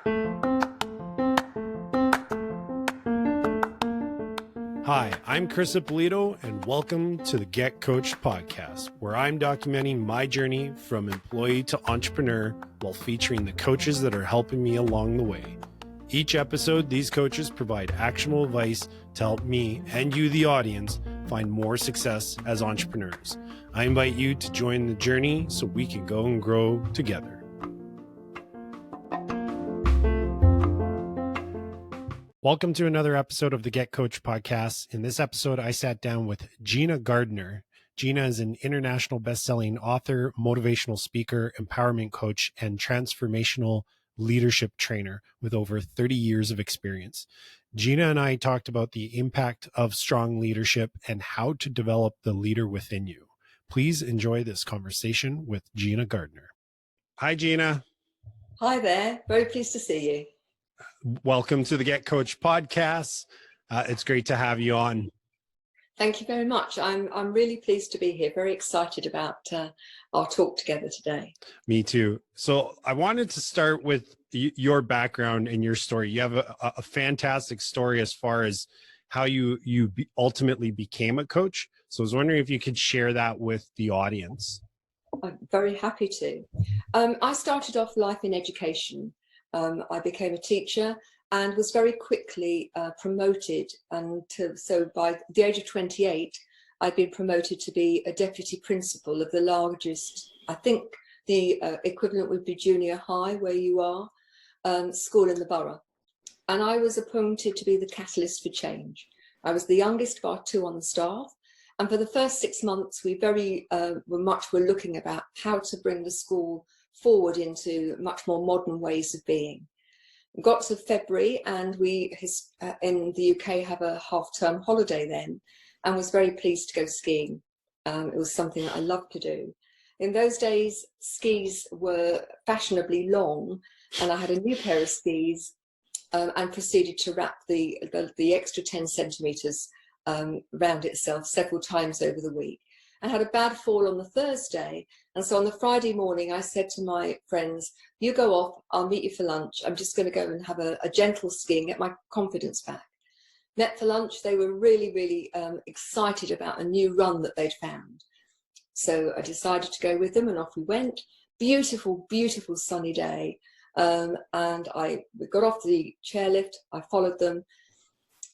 Hi, I'm Chris Ippolito, and welcome to the Get Coached podcast, where I'm documenting my journey from employee to entrepreneur while featuring the coaches that are helping me along the way. Each episode, these coaches provide actionable advice to help me and you, the audience, find more success as entrepreneurs. I invite you to join the journey so we can go and grow together. Welcome to another episode of the Get Coached podcast. In this episode, I sat down with Gina Gardiner. Gina is an international bestselling author, motivational speaker, empowerment coach, and transformational leadership trainer with over 30 years of experience. Gina and I talked about the impact of strong leadership and how to develop the leader within you. Please enjoy this conversation with Gina Gardiner. Hi, Gina. Hi there. Very pleased to see you. Welcome to the Get Coached podcast. It's great to have you on. Thank you very much. I'm really pleased to be here. Very excited about our talk together today. Me too. So I wanted to start with your background and your story. You have a fantastic story as far as how you ultimately became a coach. So I was wondering if you could share that with the audience. I'm very happy to. I started off life in education. I became a teacher and was very quickly promoted. So by the age of 28, I'd been promoted to be a deputy principal of the largest, I think the equivalent would be junior high where you are, school in the borough. And I was appointed to be the catalyst for change. I was the youngest of our two on the staff. And for the first 6 months, we were looking about how to bring the school forward into much more modern ways of being. We got to February and we in the UK have a half-term holiday then, and was very pleased to go skiing. It was something that I loved to do. In those days, skis were fashionably long, and I had a new pair of skis and proceeded to wrap the extra 10 centimetres round itself several times over the week. I had a bad fall on the Thursday, and so on the Friday morning I said to my friends, you go off, I'll meet you for lunch. I'm just going to go and have a gentle ski and get my confidence back. Met for lunch. They were really excited about a new run that they'd found. So I decided to go with them, and off we went. Beautiful sunny day, and we got off the chairlift. I followed them,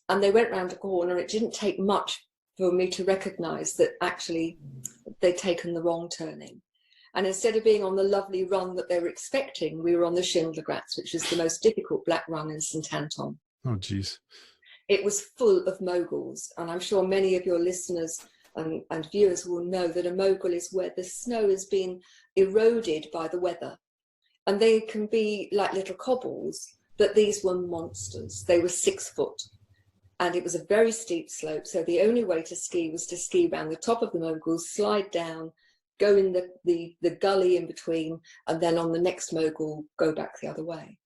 and they went round a corner. It didn't take much for me to recognise that actually they'd taken the wrong turning. And instead of being on the lovely run that they were expecting, we were on the Schindlergratz, which is the most difficult black run in St Anton. Oh, geez. It was full of moguls. And I'm sure many of your listeners and viewers will know that a mogul is where the snow has been eroded by the weather. And they can be like little cobbles, but these were monsters. They were 6 foot. And it was a very steep slope, so the only way to ski was to ski around the top of the moguls, slide down, go in the gully in between, and then on the next mogul, go back the other way.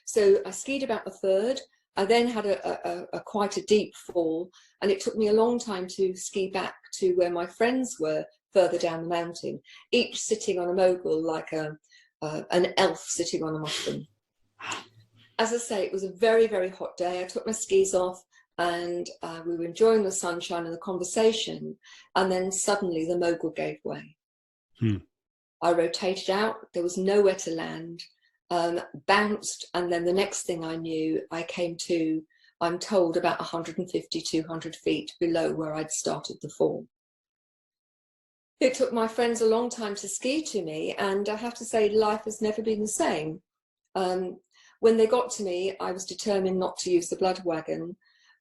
So I skied about a third. I then had a quite a deep fall, and it took me a long time to ski back to where my friends were further down the mountain, each sitting on a mogul like an elf sitting on a mushroom. As I say, it was a very hot day. I took my skis off, and we were enjoying the sunshine and the conversation, and then suddenly the mogul gave way. I rotated out, there was nowhere to land, bounced, and then the next thing I knew, I came to, I'm told, about 150, 200 feet below where I'd started the fall. It took my friends a long time to ski to me, and I have to say life has never been the same. When they got to me, I was determined not to use the blood wagon.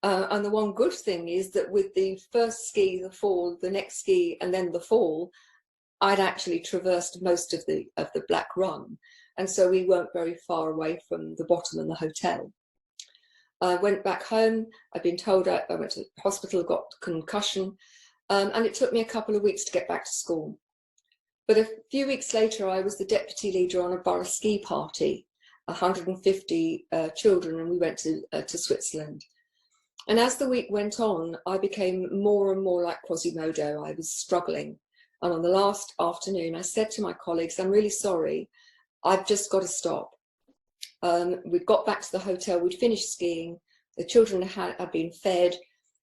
And the one good thing is that with the first ski, the fall, the next ski, and then the fall, I'd actually traversed most of the black run. And so we weren't very far away from the bottom and the hotel. I went back home. I'd been told I went to the hospital, got concussion, and it took me a couple of weeks to get back to school. But a few weeks later, I was the deputy leader on a borough ski party, 150 children, and we went to Switzerland. And as the week went on, I became more and more like Quasimodo. I was struggling. And on the last afternoon, I said to my colleagues, I'm really sorry, I've just got to stop. We'd got back to the hotel, we'd finished skiing, the children had been fed,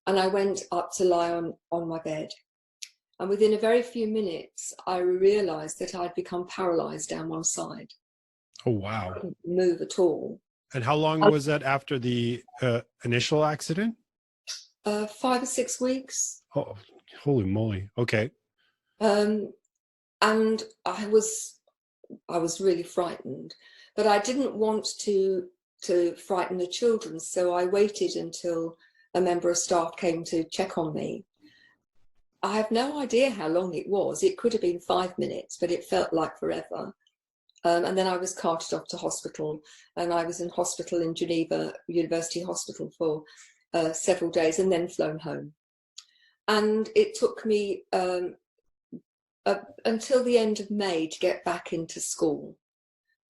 and I went up to lie on my bed. And within a very few minutes, I realised that I'd become paralysed down one side. Oh, wow. I couldn't move at all. And how long was that after the initial accident? 5 or 6 weeks. Oh, holy moly. Okay. And I was really frightened, but I didn't want to frighten the children. So I waited until a member of staff came to check on me. I have no idea how long it was. It could have been 5 minutes, but it felt like forever. And then I was carted off to hospital, and I was in hospital in Geneva University Hospital for several days, and then flown home. And it took me until the end of May to get back into school.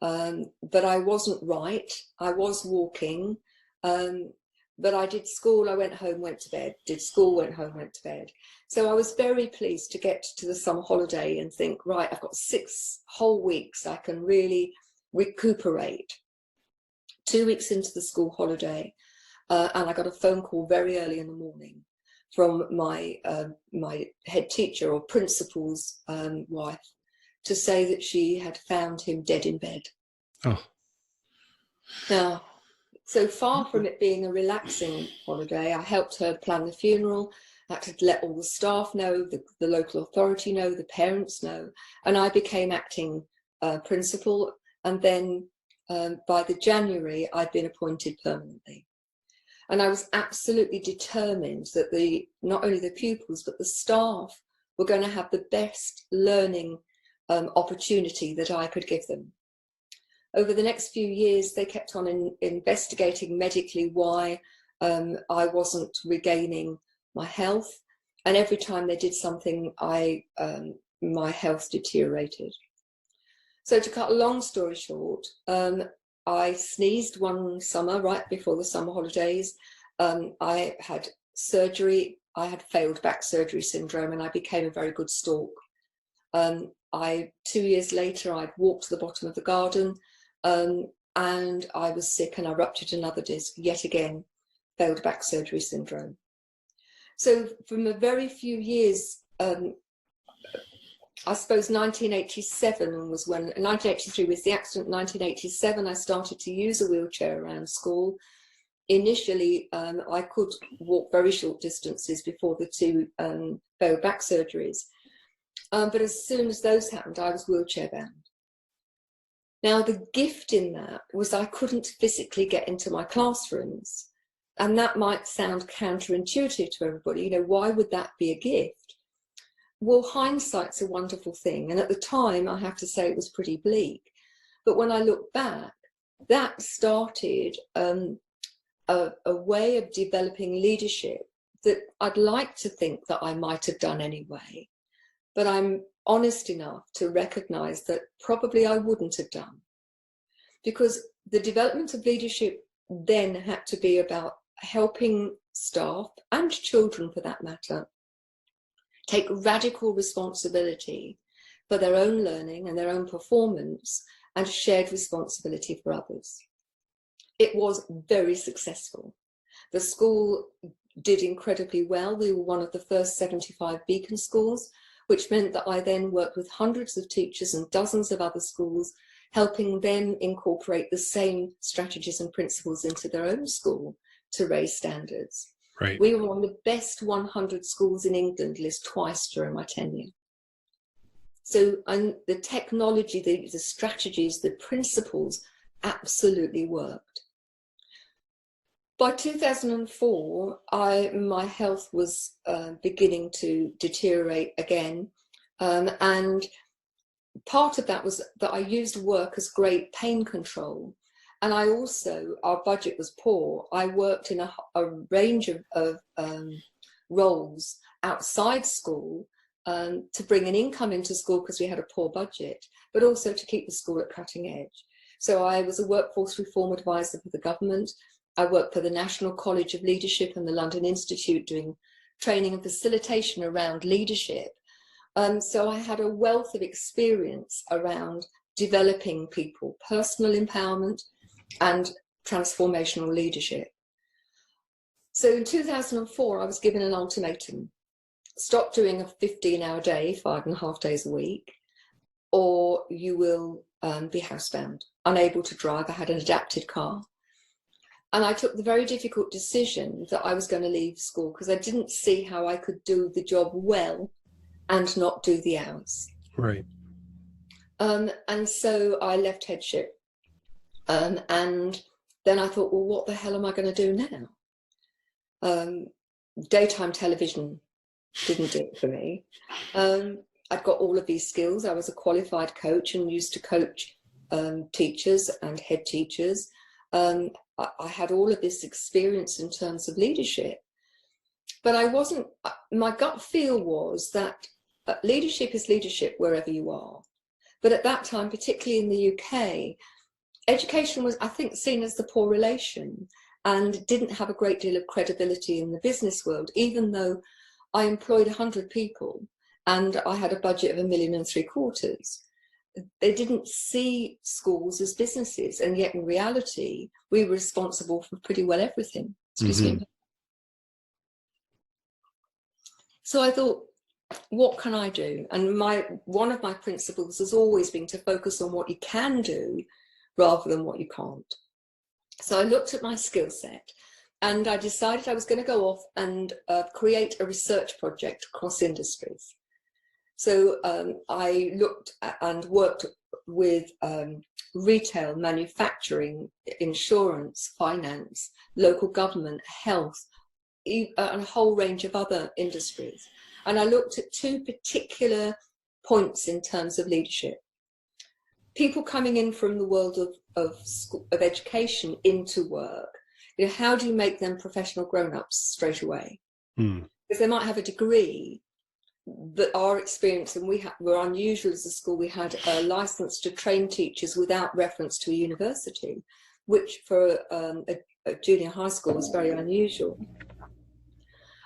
But I wasn't right. I was walking, but I did school, I went home, went to bed, did school, went home, went to bed. So I was very pleased to get to the summer holiday and think, right, I've got 6 whole weeks, I can really recuperate. 2 weeks into the school holiday, and I got a phone call very early in the morning from my head teacher or principal's wife to say that she had found him dead in bed. Oh. Now, so far from it being a relaxing holiday, I helped her plan the funeral. I had to let all the staff know, the local authority know, the parents know, and I became acting principal. And then by the January, I'd been appointed permanently. And I was absolutely determined that not only the pupils, but the staff were going to have the best learning opportunity that I could give them. Over the next few years, they kept on investigating medically why I wasn't regaining my health. And every time they did something, my health deteriorated. So to cut a long story short, I sneezed one summer right before the summer holidays. I had surgery. I had failed back surgery syndrome, and I became a very good stalk. 2 years later, I'd walked to the bottom of the garden, and I was sick, and I ruptured another disc, yet again, failed back surgery syndrome. So from a very few years, I suppose 1987 was when, 1983 was the accident, 1987 I started to use a wheelchair around school. Initially, I could walk very short distances before the 2 failed back surgeries. But as soon as those happened, I was wheelchair bound. Now, the gift in that was I couldn't physically get into my classrooms. And that might sound counterintuitive to everybody. You know, why would that be a gift? Well, hindsight's a wonderful thing. And at the time, I have to say it was pretty bleak. But when I look back, that started a way of developing leadership that I'd like to think that I might have done anyway. But I'm honest enough to recognize that probably I wouldn't have done. Because the development of leadership then had to be about helping staff and children, for that matter, take radical responsibility for their own learning and their own performance, and shared responsibility for others. It was very successful. The school did incredibly well. We were one of the first 75 beacon schools, which meant that I then worked with hundreds of teachers and dozens of other schools, helping them incorporate the same strategies and principles into their own school to raise standards. Right. We were on the best 100 schools in England list twice during my tenure. So the technology, the strategies, the principles absolutely worked. By 2004, my health was beginning to deteriorate again. And part of that was that I used work as great pain control. And I also, our budget was poor. I worked in a range of roles outside school to bring an income into school because we had a poor budget, but also to keep the school at cutting edge. So I was a workforce reform advisor for the government. I worked for the National College of Leadership and the London Institute doing training and facilitation around leadership. So I had a wealth of experience around developing people, personal empowerment, and transformational leadership. So in 2004, I was given an ultimatum: stop doing a 15-hour day, 5.5 days a week, or you will be housebound, unable to drive. I had an adapted car. And I took the very difficult decision that I was going to leave school because I didn't see how I could do the job well and not do the hours. Right. And so I left headship. And then I thought, well, what the hell am I going to do now? Daytime television didn't do it for me. I'd got all of these skills. I was a qualified coach and used to coach teachers and head teachers. I had all of this experience in terms of leadership, but I wasn't, my gut feel was that leadership is leadership wherever you are. But at that time, particularly in the UK, education was, I think, seen as the poor relation and didn't have a great deal of credibility in the business world, even though I employed 100 people and I had a budget of $1.75 million. They didn't see schools as businesses, and yet in reality, we were responsible for pretty well everything. Excuse me. So I thought, what can I do? And one of my principles has always been to focus on what you can do rather than what you can't. So I looked at my skill set and I decided I was going to go off and create a research project across industries. So I looked at and worked with retail, manufacturing, insurance, finance, local government, health, and a whole range of other industries. And I looked at two particular points in terms of leadership. People coming in from the world of education into work, you know, how do you make them professional grown-ups straight away? Because they might have a degree, but our experience, and we're unusual as a school, we had a license to train teachers without reference to a university, which for a junior high school was very unusual.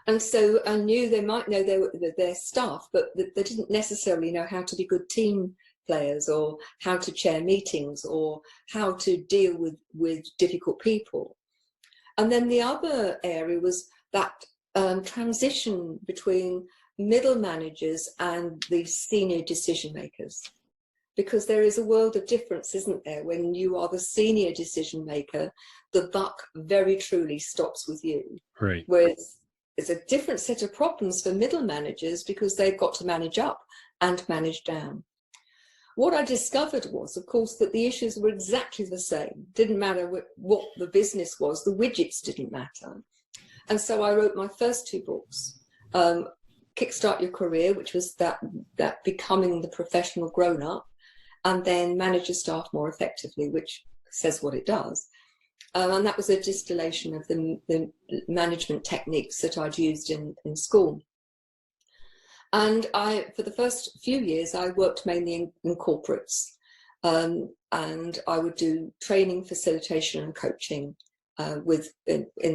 And so I knew they might know their stuff, but they didn't necessarily know how to be good team players or how to chair meetings or how to deal with difficult people. And then the other area was that transition between middle managers and the senior decision makers, because there is a world of difference, isn't there? When you are the senior decision maker, the buck very truly stops with you. Right. Whereas it's a different set of problems for middle managers because they've got to manage up and manage down. What I discovered was, of course, that the issues were exactly the same. Didn't matter what the business was, the widgets didn't matter. And so I wrote my first two books, Kickstart Your Career, which was that becoming the professional grown-up, and then Manage Your Staff More Effectively, which says what it does. And that was a distillation of the management techniques that I'd used in school. And for the first few years, I worked mainly in corporates. And I would do training, facilitation and coaching in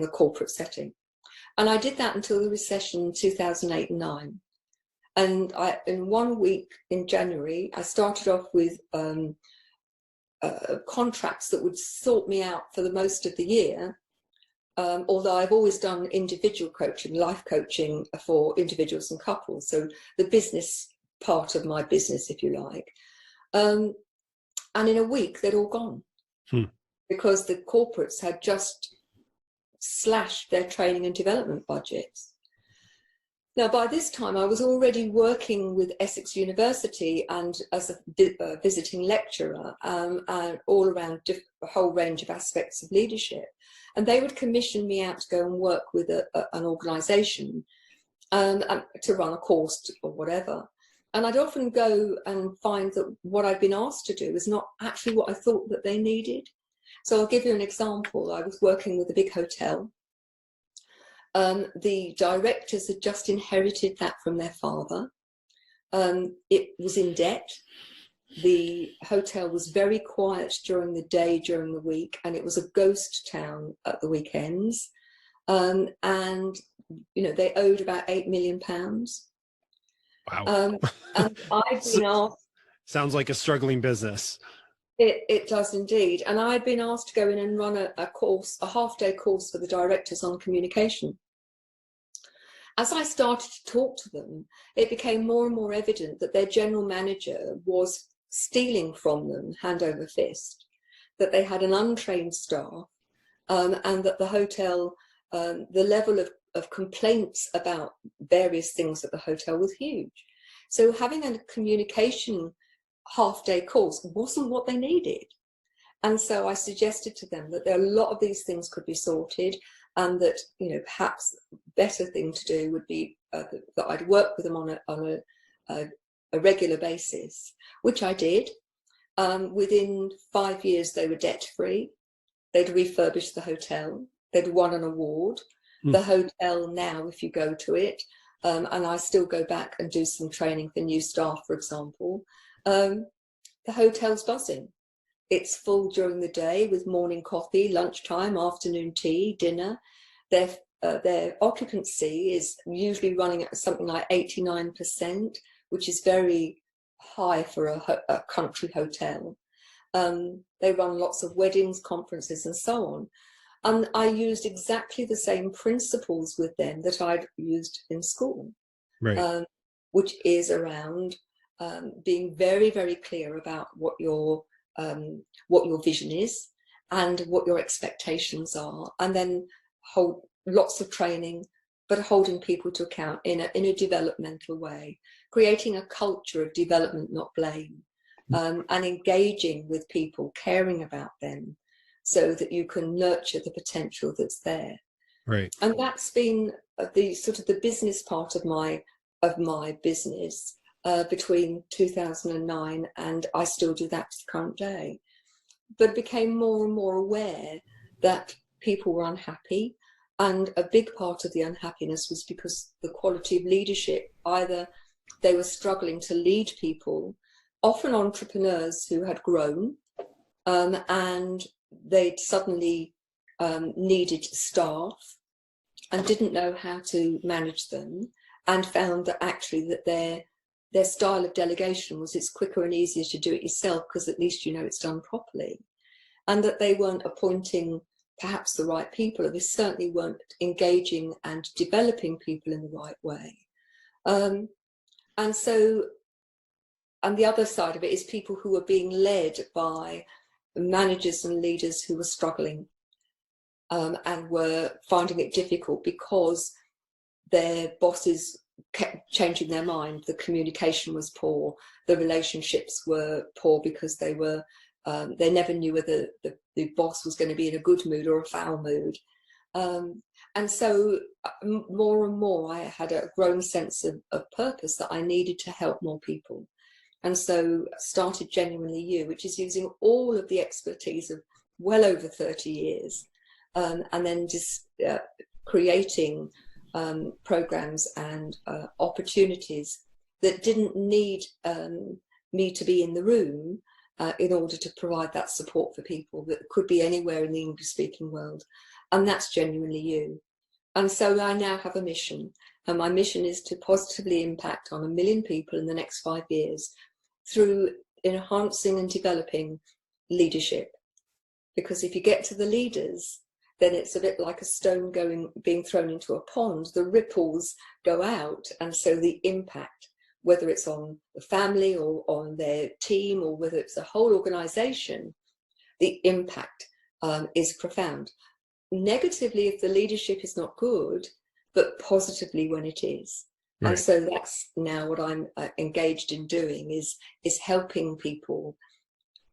the corporate setting. And I did that until the recession in 2008 and 9. And in 1 week in January, I started off with contracts that would sort me out for the most of the year, although I've always done individual coaching, life coaching for individuals and couples, so the business part of my business, if you like. And in a week, they'd all gone because the corporates had just slashed their training and development budgets. Now, by this time, I was already working with Essex University and as a visiting lecturer and all around a whole range of aspects of leadership. And they would commission me out to go and work with an organisation to run a course or whatever. And I'd often go and find that what I'd been asked to do is not actually what I thought that they needed. So I'll give you an example. I was working with a big hotel. The directors had just inherited that from their father. It was in debt. The hotel was very quiet during the day, during the week, and it was a ghost town at the weekends. And, you know, they owed about £8 million. Wow. And I've been asked. Sounds like a struggling business. It does indeed. And I've been asked to go in and run a course, a half-day course for the directors on communication. As I started to talk to them, it became more and more evident that their general manager was stealing from them hand over fist, that they had an untrained staff, and that the hotel, the level of complaints about various things at the hotel was huge. So having a communication half-day course wasn't what they needed. And so I suggested to them that there are a lot of these things could be sorted, and that, you know, perhaps better thing to do would be that I'd work with them on a regular basis, which I did. Within 5 years, they were debt-free. They'd refurbished the hotel. They'd won an award. The hotel now, if you go to it, and I still go back and do some training for new staff, for example, the hotel's buzzing. It's full during the day with morning coffee, lunchtime, afternoon tea, dinner. Their occupancy is usually running at something like 89%, which is very high for a country hotel. They run lots of weddings, conferences, and so on. And I used exactly the same principles with them that I'd used in school, Right. which is around being very, very clear about what your vision is and what your expectations are, and then hold lots of training, but holding people to account in a developmental way, creating a culture of development, not blame, and engaging with people, caring about them, so that you can nurture the potential that's there. Right. And that's been the sort of the business part of my business between 2009, and I still do that to the current day. But became more and more aware that people were unhappy, and a big part of the unhappiness was because the quality of leadership, either they were struggling to lead people, often entrepreneurs who had grown, and they'd suddenly needed staff and didn't know how to manage them, and found that actually that their style of delegation was it's quicker and easier to do it yourself because at least you know it's done properly, and that they weren't appointing perhaps the right people, or they certainly weren't engaging and developing people in the right way. And the other side of it is people who were being led by managers and leaders who were struggling, and were finding it difficult because their bosses kept changing their mind. The communication was poor. The relationships were poor because they never knew whether the boss was going to be in a good mood or a foul mood. And so more and more I had a growing sense of purpose that I needed to help more people. And so started Genuinely You, which is using all of the expertise of well over 30 years, and then just creating programs and opportunities that didn't need me to be in the room in order to provide that support for people that could be anywhere in the English-speaking world. And that's Genuinely You. And so I now have a mission, and my mission is to positively impact on 1 million people in the next 5 years through enhancing and developing leadership. Because if you get to the leaders, then it's a bit like a stone being thrown into a pond. The ripples go out, and so the impact, whether it's on the family or on their team, or whether it's a whole organization, the impact is profound. Negatively if the leadership is not good, but positively when it is. Right. And so that's now what I'm engaged in doing, is helping people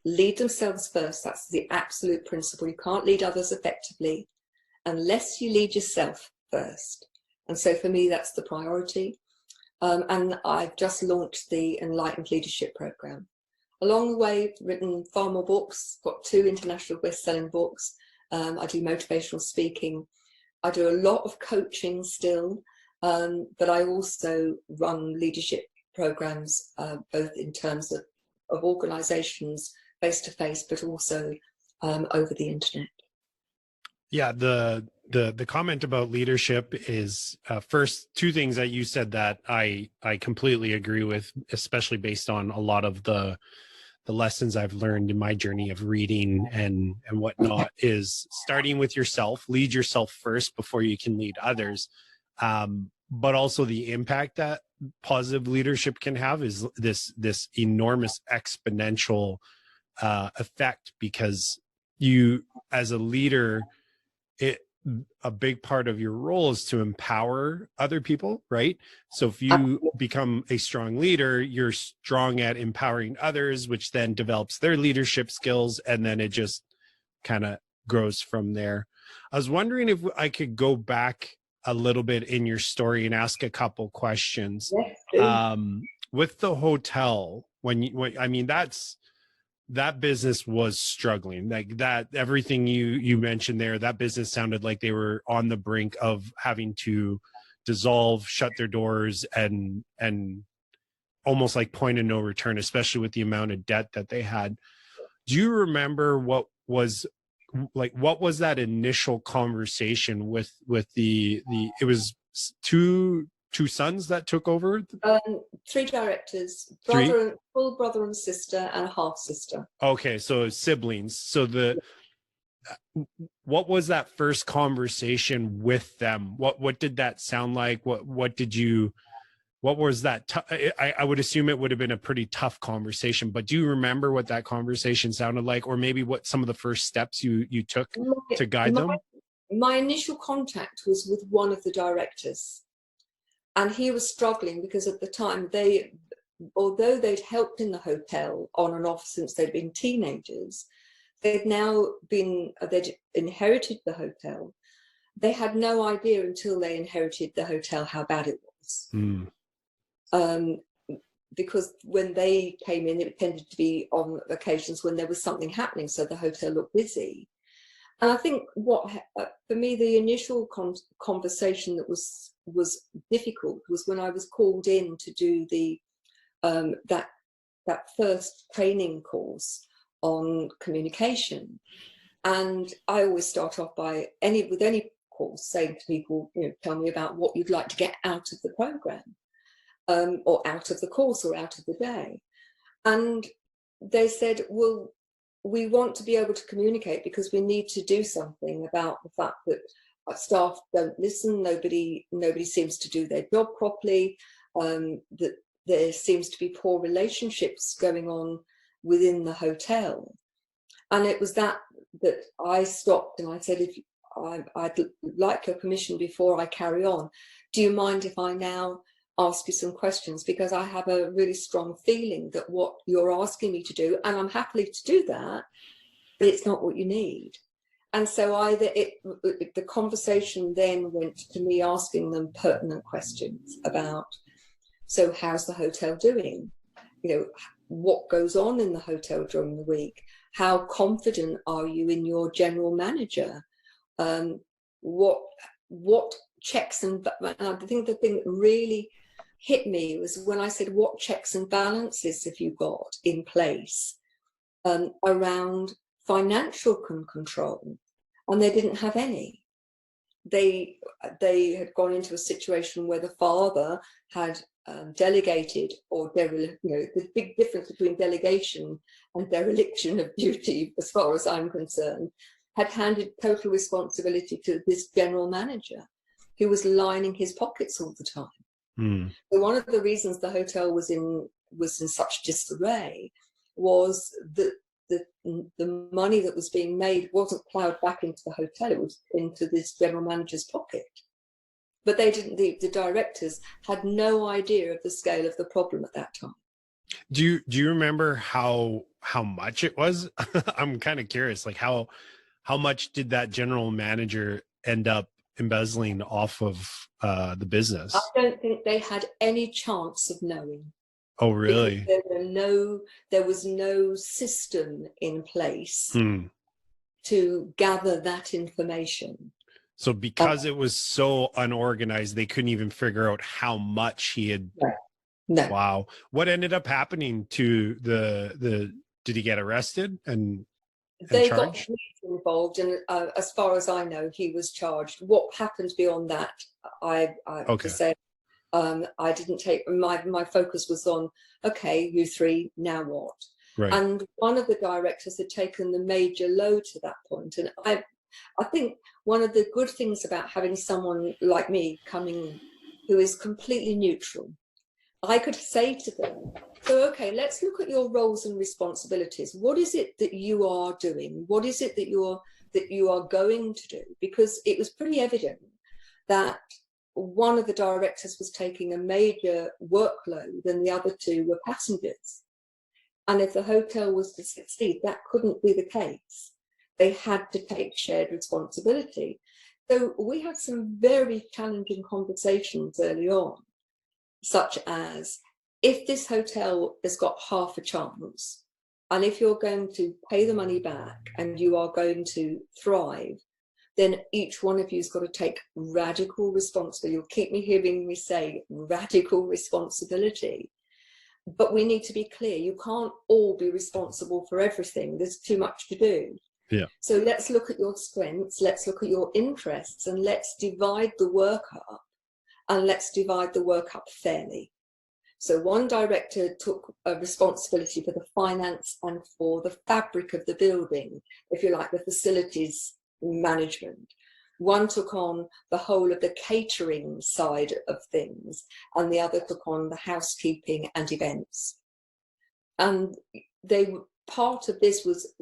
lead themselves first. That's the absolute principle. You can't lead others effectively unless you lead yourself first. And so for me, that's the priority. And I've just launched the Enlightened Leadership Program. Along the way, written far more books, got 2 international best-selling books. I do motivational speaking. I do a lot of coaching still, but I also run leadership programs, both in terms of organizations face-to-face, but also over the internet. Yeah, the comment about leadership is first, 2 things that you said that I completely agree with, especially based on a lot of the the lessons I've learned in my journey of reading and whatnot is starting with yourself. Lead yourself first before you can lead others. But also the impact that positive leadership can have is this enormous exponential effect, because you, as a leader, a big part of your role is to empower other people, right? So if you become a strong leader, you're strong at empowering others, which then develops their leadership skills, and then it just kind of grows from there. I was wondering if I could go back a little bit in your story and ask a couple questions. Yes, With the hotel, I mean, that business was struggling, like that, everything you mentioned there, that business sounded like they were on the brink of having to dissolve, shut their doors, and almost like point of no return, especially with the amount of debt that they had. Do you remember what was that initial conversation with the it was two sons that took over? three directors, Three? full brother and sister, and a half sister. Okay, so siblings. So what was that first conversation with them? What did that sound like? What was that? I would assume it would have been a pretty tough conversation, but do you remember what that conversation sounded like, or maybe what some of the first steps you took to guide them? My initial contact was with one of the directors, and he was struggling because at the time although they'd helped in the hotel on and off since they'd been teenagers, they'd inherited the hotel. They had no idea until they inherited the hotel how bad it was. Because when they came in, it tended to be on occasions when there was something happening, so the hotel looked busy. And I think for me, the initial conversation that was difficult was when I was called in to do that first training course on communication. And I always start off with any course saying to people, tell me about what you'd like to get out of the program, or out of the course, or out of the day. And they said, well, we want to be able to communicate because we need to do something about the fact that our staff don't listen. Nobody seems to do their job properly. That there seems to be poor relationships going on within the hotel. And it was that I stopped and I said, if I'd like your permission before I carry on. Do you mind if I now ask you some questions? Because I have a really strong feeling that what you're asking me to do, and I'm happy to do that, but it's not what you need. And so the conversation then went to me asking them pertinent questions about, so how's the hotel doing? What goes on in the hotel during the week? How confident are you in your general manager? What checks and I think the thing that really hit me was when I said, what checks and balances have you got in place around financial control? And they didn't have any. They had gone into a situation where the father had delegated or the big difference between delegation and dereliction of duty, as far as I'm concerned, had handed total responsibility to this general manager who was lining his pockets all the time. So one of the reasons the hotel was in such disarray was that the money that was being made wasn't ploughed back into the hotel, it was into this general manager's pocket. But they didn't. The directors had no idea of the scale of the problem at that time. Do you remember how much it was? I'm kind of curious, like how much did that general manager end up embezzling off of the business? I don't think they had any chance of knowing. Oh, really? There was no system in place to gather that information. So because it was so unorganized, they couldn't even figure out how much he had. No. Wow. What ended up happening to did he get arrested and they charged? got involved, and as far as I know, he was charged. What happened beyond that, I have to say, I didn't take my focus was on, okay, you three, now what? Right. And one of the directors had taken the major load to that point. And I think one of the good things about having someone like me coming who is completely neutral, I could say to them, so, okay, let's look at your roles and responsibilities. What is it that you are doing? What is it that you are going to do? Because it was pretty evident that one of the directors was taking a major workload and the other two were passengers. And if the hotel was to succeed, that couldn't be the case. They had to take shared responsibility. So we had some very challenging conversations early on, such as, if this hotel has got half a chance, and if you're going to pay the money back and you are going to thrive, then each one of you's got to take radical responsibility. You'll keep me hearing me say radical responsibility. But we need to be clear, you can't all be responsible for everything. There's too much to do. Yeah. So let's look at your strengths, let's look at your interests, and let's divide the work up, and let's divide the work up fairly. So one director took a responsibility for the finance and for the fabric of the building, if you like, the facilities management. One took on the whole of the catering side of things, and the other took on the housekeeping and events. And part of this was,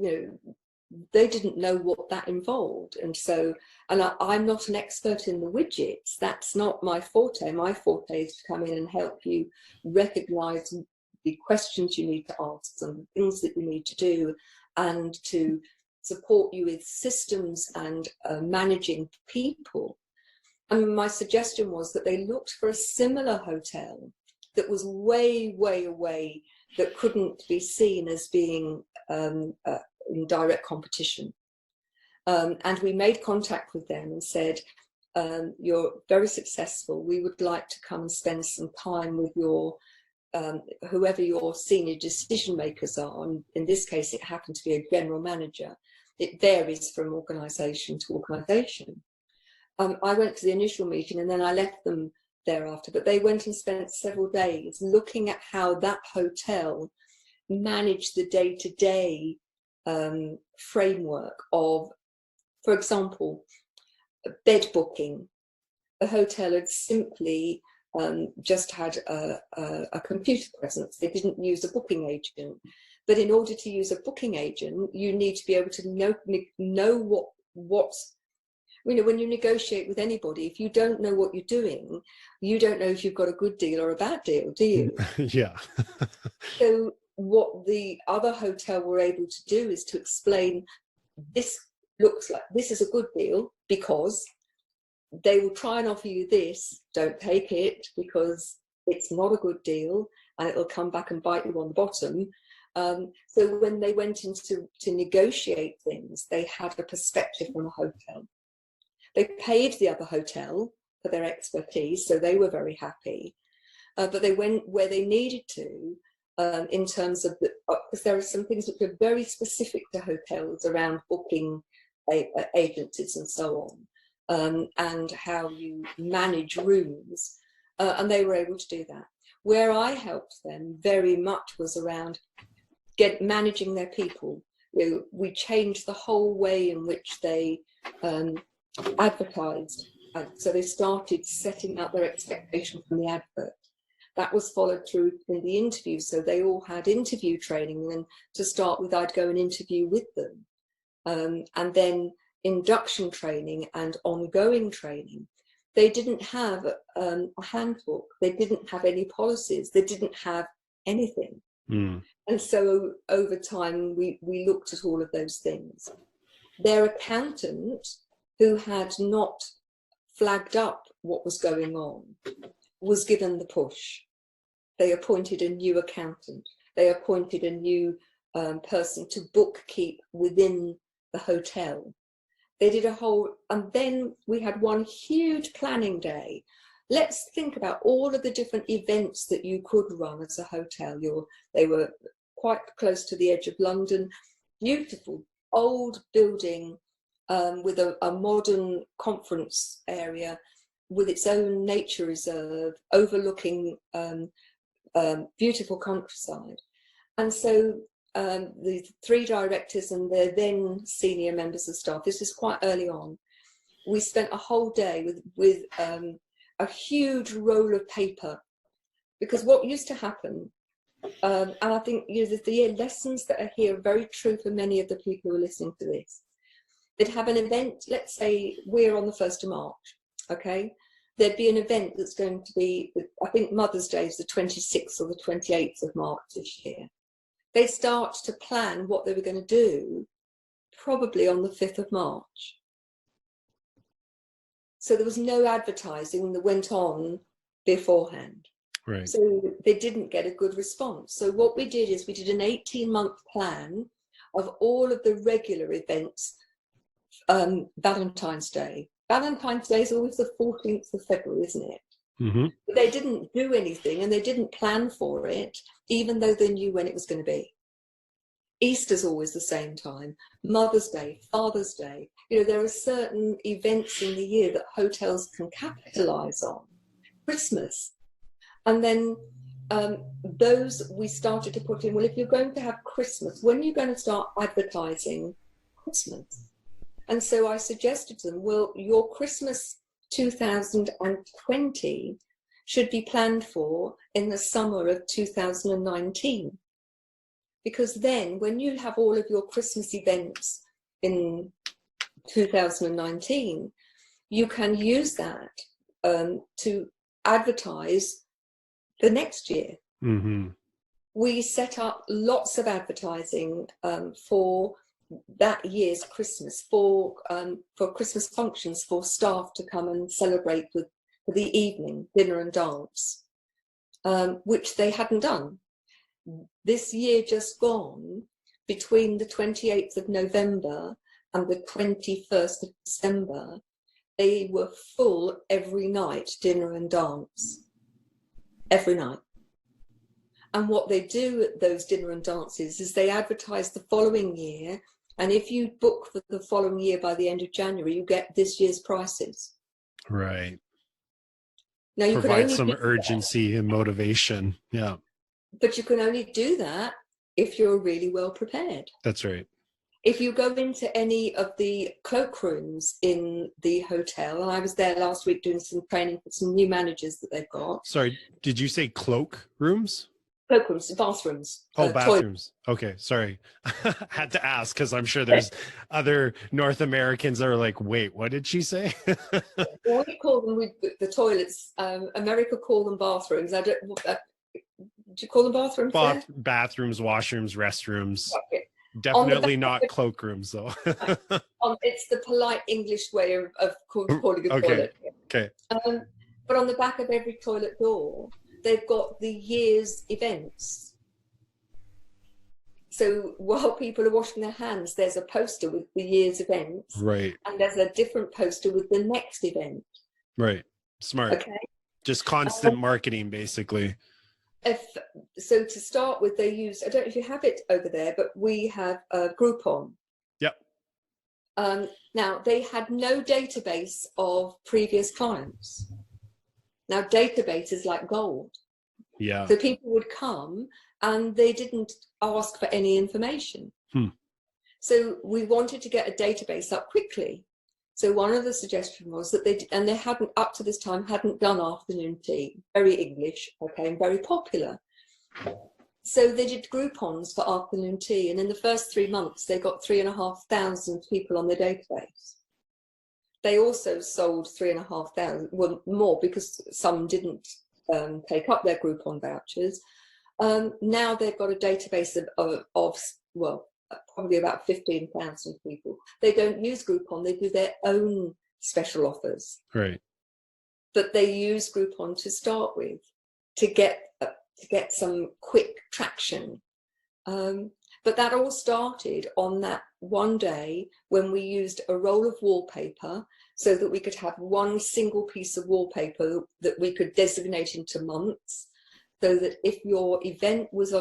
they didn't know what that involved. And so, I'm not an expert in the widgets. That's not my forte. My forte is to come in and help you recognize the questions you need to ask and the things that you need to do, and to support you with systems and managing people. And my suggestion was that they looked for a similar hotel that was way, way away, that couldn't be seen as being in direct competition. And we made contact with them and said, you're very successful. We would like to come and spend some time with your whoever your senior decision makers are. And in this case, it happened to be a general manager. It varies from organisation to organisation. I went to the initial meeting and then I left them thereafter, but they went and spent several days looking at how that hotel managed the day-to-day framework of, for example, bed booking. The hotel had simply just had a computer presence. They didn't use a booking agent. But in order to use a booking agent, you need to be able to know what's, when you negotiate with anybody, if you don't know what you're doing, you don't know if you've got a good deal or a bad deal, do you? Yeah. So what the other hotel were able to do is to explain, this looks like this is a good deal because they will try and offer you this, don't take it because it's not a good deal and it'll come back and bite you on the bottom. So when they went into to negotiate things, they had a perspective from a hotel. They paid the other hotel for their expertise, so they were very happy. But they went where they needed to in terms of because there are some things which are very specific to hotels around booking agencies and so on, and how you manage rooms. And they were able to do that. Where I helped them very much was around managing their people. We changed the whole way in which they advertised. So they started setting up their expectation from the advert. That was followed through in the interview. So they all had interview training. And to start with, I'd go and interview with them. And then induction training and ongoing training. They didn't have a handbook. They didn't have any policies. They didn't have anything. Mm. And so over time, we looked at all of those things. Their accountant, who had not flagged up what was going on, was given the push. They appointed a new accountant. They appointed a new person to bookkeep within the hotel. They did a whole, and then we had one huge planning day. Let's think about all of the different events that you could run as a hotel. They were quite close to the edge of London, beautiful old building with a modern conference area with its own nature reserve overlooking beautiful countryside. And so the 3 directors and their then senior members of staff, this is quite early on, we spent a whole day with a huge roll of paper, because what used to happen, and I think the lessons that are here are very true for many of the people who are listening to this. They'd have an event, let's say we're on the 1st of March, okay? There'd be an event that's going to be, I think Mother's Day is the 26th or the 28th of March this year. They'd start to plan what they were going to do probably on the 5th of March. So there was no advertising that went on beforehand. Right. So they didn't get a good response. So what we did is we did an 18-month plan of all of the regular events. Valentine's Day. Valentine's Day is always the 14th of February, isn't it? Mm-hmm. But they didn't do anything and they didn't plan for it, even though they knew when it was going to be. Easter's always the same time. Mother's Day, Father's Day. There are certain events in the year that hotels can capitalize on. Christmas. And then those we started to put in, well, if you're going to have Christmas, when are you going to start advertising Christmas? And so I suggested to them, well, your Christmas 2020 should be planned for in the summer of 2019. Because then when you have all of your Christmas events in 2019, you can use that to advertise the next year. Mm-hmm. We set up lots of advertising for that year's Christmas, for Christmas functions for staff to come and celebrate with for the evening, dinner and dance, which they hadn't done. This year just gone, between the 28th of November and the 21st of December, they were full every night, dinner and dance, every night. And what they do at those dinner and dances is they advertise the following year. And if you book for the following year by the end of January, you get this year's prices. Right. Now you Provide can only some urgency and motivation. Yeah. But you can only do that if you're really well prepared. That's right. If you go into any of the cloakrooms in the hotel, and I was there last week doing some training for some new managers that they've got. Sorry, did you say cloak rooms? Cloakrooms, bathrooms. Oh, bathrooms. Okay, sorry. Had to ask because I'm sure there's other North Americans that are like, wait, what did she say? Well, we call them the toilets. America call them bathrooms. Do you call them bathrooms? Bathrooms, washrooms, restrooms. Okay. Definitely not cloakrooms, though. It's the polite English way of calling a toilet. Okay. But on the back of every toilet door, they've got the year's events. So while people are washing their hands, there's a poster with the year's events. Right. And there's a different poster with the next event. Right. Smart. Okay. Just constant marketing, basically. So to start with, they use, I don't know if you have it over there, but we have Groupon. Yep. Now, they had no database of previous clients. Now, database is like gold. Yeah. So people would come and they didn't ask for any information. So we wanted to get a database up quickly. So one of the suggestions was that they hadn't, up to this time, hadn't done afternoon tea. Very English, okay, and very popular. So they did Groupons for afternoon tea. And in the first 3 months, they got 3,500 people on the database. They also sold 3,500, well, more because some didn't take up their Groupon vouchers. Now they've got a database of probably about 15,000 people. They don't use Groupon, they do their own special offers. Right. But they use Groupon to start with, to get some quick traction. But that all started on that one day when we used a roll of wallpaper so that we could have one single piece of wallpaper that we could designate into months, so that if your event was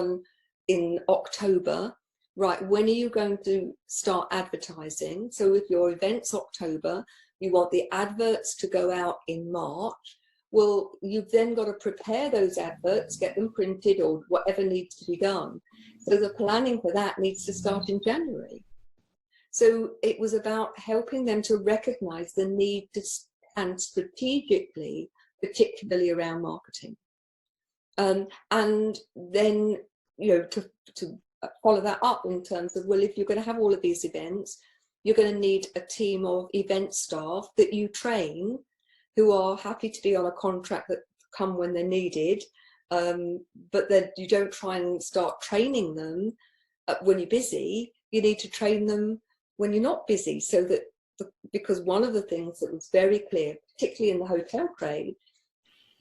in October, right, when are you going to start advertising? So if your event's October, you want the adverts to go out in March. Well, you've then got to prepare those adverts, get them printed or whatever needs to be done. So the planning for that needs to start in January. So it was about helping them to recognize the need to stand strategically, particularly around marketing. And then, to follow that up in terms of, well, if you're going to have all of these events, you're going to need a team of event staff that you train, who are happy to be on a contract that come when they're needed, but then you don't try and start training them when you're busy. You need to train them when you're not busy, so that because one of the things that was very clear, particularly in the hotel trade,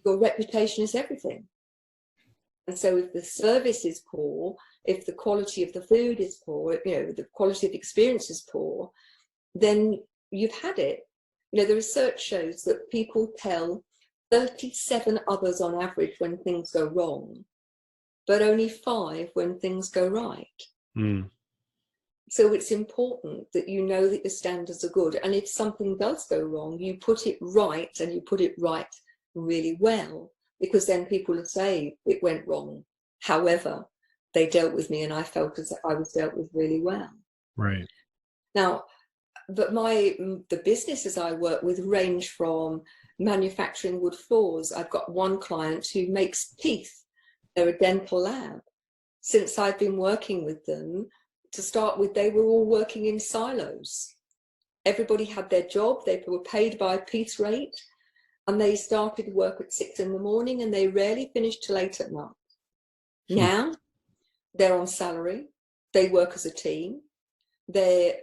your reputation is everything. And so if the service is poor, if the quality of the food is poor, the quality of experience is poor, then you've had it. The research shows that people tell 37 others on average when things go wrong, but only 5 when things go right. Mm. So it's important that you know that your standards are good. And if something does go wrong, you put it right, and you put it right really well, because then people will say it went wrong. However, they dealt with me and I felt as I was dealt with really well. Right. Now, but the businesses I work with range from manufacturing wood floors. I've got one client who makes teeth. They're a dental lab. Since I've been working with them, to start with, they were all working in silos. Everybody had their job. They were paid by a piece rate, and they started work at 6 in the morning and they rarely finished till 8 at night. Now they're on salary. They work as a team. Their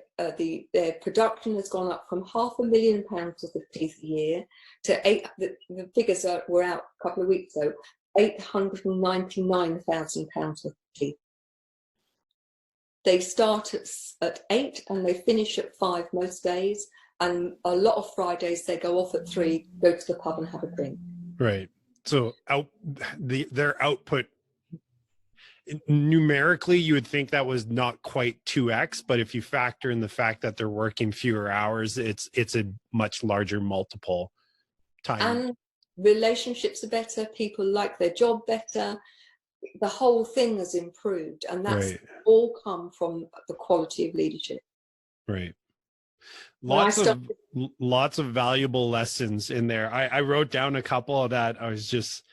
production has gone up from £500,000 of the teeth a year to the figures were out a couple of weeks ago, £899,000 of teeth. They start at 8 and they finish at 5 most days, and a lot of Fridays they go off at 3, go to the pub and have a drink. Right. So their output, numerically, you would think that was not quite 2x, but if you factor in the fact that they're working fewer hours, it's a much larger multiple time. And relationships are better. People like their job better. The whole thing has improved, and that's Right. all come from the quality of leadership. Right. Lots of valuable lessons in there. I wrote down a couple of that. I was just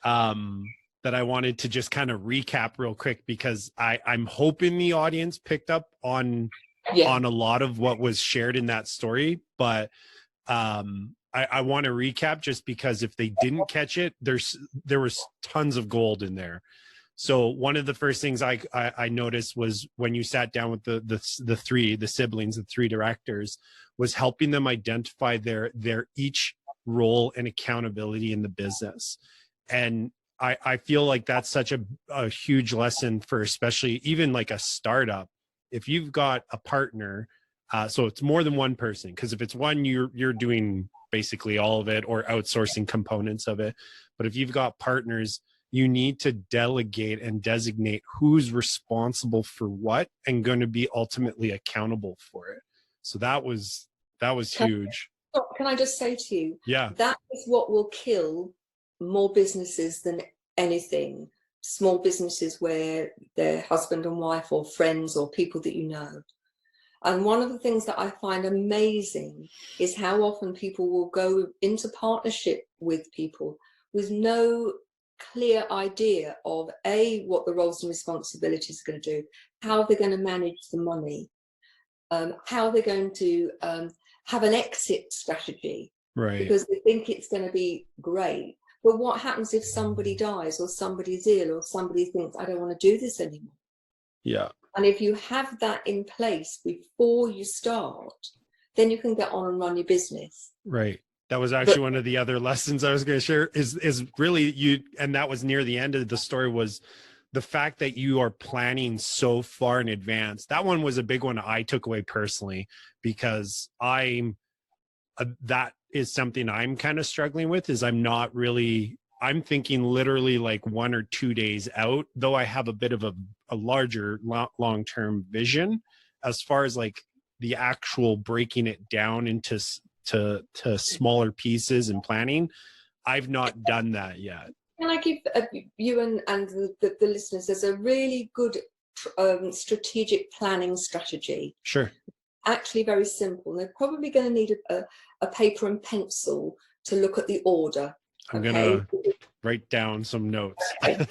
that I wanted to just kind of recap real quick, because I'm hoping the audience picked up on a lot of what was shared in that story. But I want to recap, just because if they didn't catch it, there was tons of gold in there. So one of the first things I noticed was when you sat down with the siblings, the 3 directors, was helping them identify their each role and accountability in the business. And I feel like that's such a huge lesson for, especially even like a startup. If you've got a partner, so it's more than one person, because if it's one, you're doing basically all of it or outsourcing components of it. But if you've got partners, you need to delegate and designate who's responsible for what and going to be ultimately accountable for it. So that was huge. Can I just say to you, yeah, that is what will kill more businesses than anything. Small businesses where they're husband and wife or friends or people that you know. And one of the things that I find amazing is how often people will go into partnership with people with no clear idea of what the roles and responsibilities are going to do, how they're going to manage the money, how they're going to have an exit strategy, right? Because they think it's going to be great. But what happens if somebody dies or somebody's ill or somebody thinks, I don't want to do this anymore? Yeah. And if you have that in place before you start, then you can get on and run your business. Right. That was actually one of the other lessons I was going to share is really and that was near the end of the story, was the fact that you are planning so far in advance. That one was a big one I took away personally, because that is something I'm kind of struggling with, is I'm thinking literally like 1 or 2 days out, though I have a bit of a larger long-term vision as far as like the actual breaking it down into to smaller pieces and planning. I've not done that yet. Can I give you and the listeners, there's a really good strategic planning strategy. Sure. Actually very simple. They're probably going to need a paper and pencil to look at the order. I'm okay? going to write down some notes. Okay.